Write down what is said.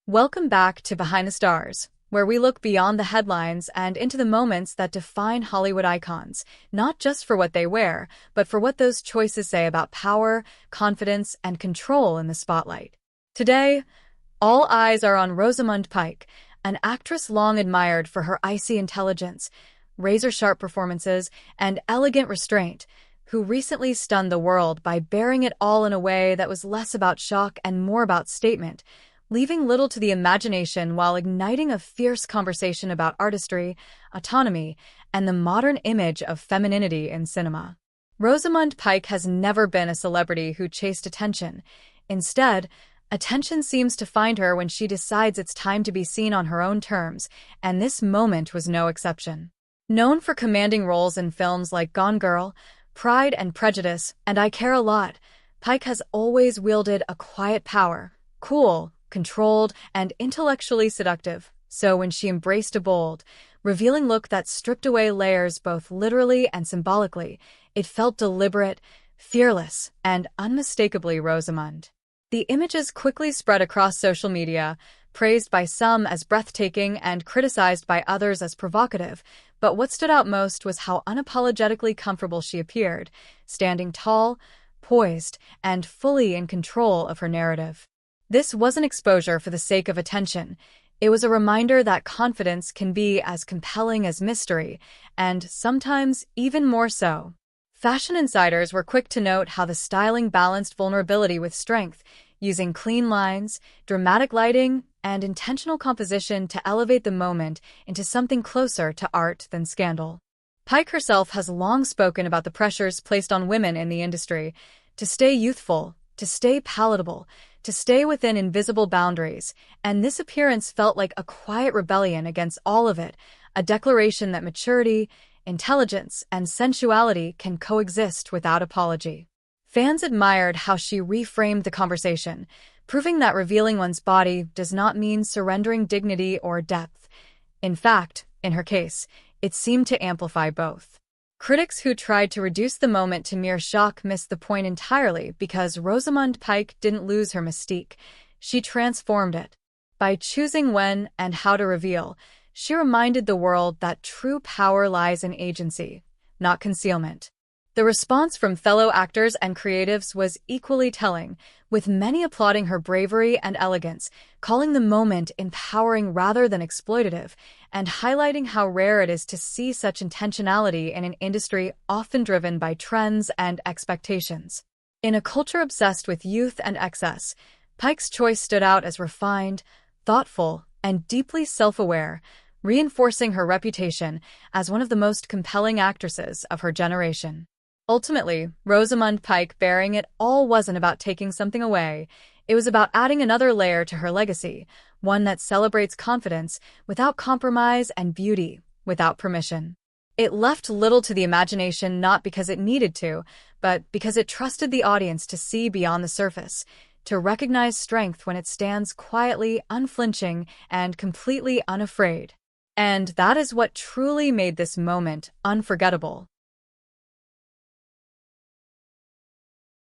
Welcome back to Behind the Stars, where we look beyond the headlines and into the moments that define Hollywood icons, not just for what they wear, but for what those choices say about power, confidence, and control in the spotlight. Today, all eyes are on Rosamund Pike, an actress long admired for her icy intelligence, razor-sharp performances, and elegant restraint, who recently stunned the world by bearing it all in a way that was less about shock and more about statement, leaving little to the imagination while igniting a fierce conversation about artistry, autonomy, and the modern image of femininity in cinema. Rosamund Pike has never been a celebrity who chased attention. Instead, attention seems to find her when she decides it's time to be seen on her own terms, and this moment was no exception. Known for commanding roles in films like Gone Girl, Pride and Prejudice, and I Care a Lot, Pike has always wielded a quiet power, cool, controlled, and intellectually seductive. So when she embraced a bold, revealing look that stripped away layers both literally and symbolically, it felt deliberate, fearless, and unmistakably Rosamund. The images quickly spread across social media, praised by some as breathtaking and criticized by others as provocative, but what stood out most was how unapologetically comfortable she appeared, standing tall, poised, and fully in control of her narrative. This wasn't exposure for the sake of attention. It was a reminder that confidence can be as compelling as mystery, and sometimes even more so. Fashion insiders were quick to note how the styling balanced vulnerability with strength, using clean lines, dramatic lighting, and intentional composition to elevate the moment into something closer to art than scandal. Pike herself has long spoken about the pressures placed on women in the industry to stay youthful, to stay palatable, to stay within invisible boundaries, and this appearance felt like a quiet rebellion against all of it, a declaration that maturity, intelligence, and sensuality can coexist without apology. Fans admired how she reframed the conversation, proving that revealing one's body does not mean surrendering dignity or depth. In fact, in her case, it seemed to amplify both. Critics who tried to reduce the moment to mere shock missed the point entirely because Rosamund Pike didn't lose her mystique. She transformed it. By choosing when and how to reveal, she reminded the world that true power lies in agency, not concealment. The response from fellow actors and creatives was equally telling, with many applauding her bravery and elegance, calling the moment empowering rather than exploitative, and highlighting how rare it is to see such intentionality in an industry often driven by trends and expectations. In a culture obsessed with youth and excess, Pike's choice stood out as refined, thoughtful, and deeply self-aware, reinforcing her reputation as one of the most compelling actresses of her generation. Ultimately, Rosamund Pike bearing it all wasn't about taking something away. It was about adding another layer to her legacy, one that celebrates confidence without compromise and beauty without permission. It left little to the imagination not because it needed to, but because it trusted the audience to see beyond the surface, to recognize strength when it stands quietly, unflinching, and completely unafraid. And that is what truly made this moment unforgettable.